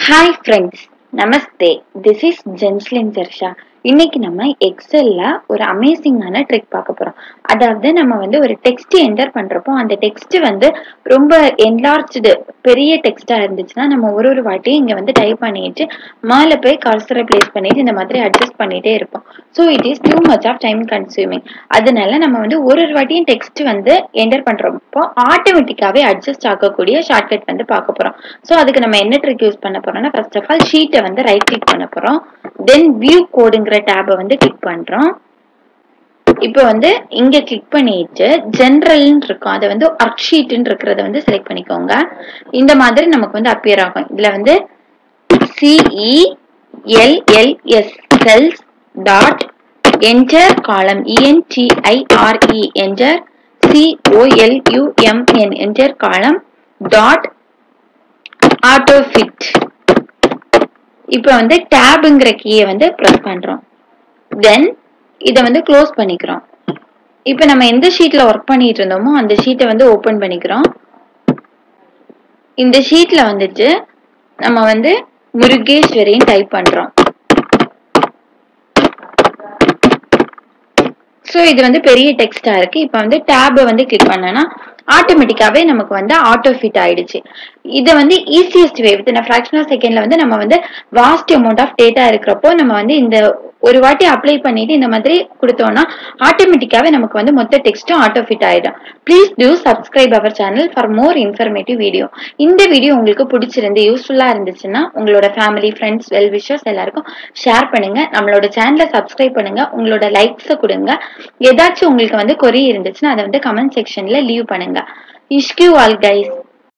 Hi friends, Namaste. This is Jenslin Zersha. இன்னைக்கு நம்ம எக்ஸல்ல ஒரு அமேசிங்கான ட்ரிக் பார்க்க போறோம். அதாவது நம்ம ஒரு டெக்ஸ்ட் என்டர் பண்றப்போ அந்த டெக்ஸ்ட் ரொம்ப என்லார்ஜ்டு பெரிய டெக்ஸ்டா இருந்துச்சுன்னா நம்ம ஒரு வாட்டியும் இங்க டைப் பண்ணிட்டு மேல போய் கர்சரை பிளேஸ் பண்ணிட்டு இந்த மாதிரி அட்ஜஸ்ட் பண்ணிட்டே இருப்போம். So it is too much of time consuming. அதனால நம்ம ஒரு வாட்டியும் டெக்ஸ்ட் என்டர் பண்றப்போ ஆட்டோமேட்டிக்காவே அட்ஜஸ்ட் ஆகக்கூடிய ஷார்ட்கட் பார்க்க போறோம். ஸோ அதுக்கு நம்ம என்ன ட்ரிக் யூஸ் பண்ண போறோம்னா ஃபர்ஸ்ட் ஆஃப் ஆல் ஷீட்டை ரைட் கிளிக் பண்ண போறோம். தென் வியூ கோடுங்கிற டேபை கிளிக் பண்றோம். இப்போ இங்க கிளிக் பண்ணிட்டு ஜெனரல்னு இருக்கும், அதை ஒர்க் ஷீட்னு இருக்கிறத செலக்ட் பண்ணிக்கோங்க. இந்த மாதிரி நமக்கு அப்பியர் ஆகும். இதுல CELLS cells dot enter column ENTIRE enter COLUMN enter column dot autofit. இப்போ டேப்ங்கிற கீயை பிரஸ் பண்றோம். தென் இதை க்ளோஸ் பண்ணிக்கிறோம். இப்போ நம்ம எந்த ஷீட்ல ஒர்க் பண்ணிட்டு இருந்தோமோ அந்த ஷீட்டை ஓபன் பண்ணிக்கிறோம். இந்த ஷீட்ல நம்ம முருகேஸ்வரின்னு டைப் பண்றோம். ஸோ இது பெரிய டெக்ஸ்டா இருக்கு. இப்போ டேபை கிளிக் பண்ணனா ஆட்டோமேட்டிக்காவே நமக்கு ஆட்டோ ஃபிட் ஆயிடுச்சு. இதை easiest way with fraction of செகண்ட்ல நம்ம வாஸ்ட் அமௌண்ட் ஆஃப் டேட்டா இருக்கிறப்போ நம்ம இந்த ஒரு வாட்டி அப்ளை பண்ணிட்டு இந்த மாதிரி கொடுத்தோம்னா ஆட்டோமேட்டிக்காவே நமக்கு மொத்த டெக்ஸ்டும் ஆட்டோ ஃபிட் ஆயிடும். Please do subscribe our channel for more informative video. இந்த வீடியோ உங்களுக்கு பிடிச்சிருந்து யூஸ்ஃபுல்லா இருந்துச்சுன்னா உங்களோட ஃபேமிலி ஃப்ரெண்ட்ஸ் வெல் விஷர்ஸ் எல்லாருக்கும் ஷேர் பண்ணுங்க. நம்மளோட சேனலை சப்ஸ்கிரைப் பண்ணுங்க. உங்களோட லைக்ஸை கொடுங்க. ஏதாச்சும் உங்களுக்கு கொரி இருந்துச்சுன்னா அதை கமெண்ட் செக்ஷன்ல லீவ் பண்ணுங்க. Wish you all guys.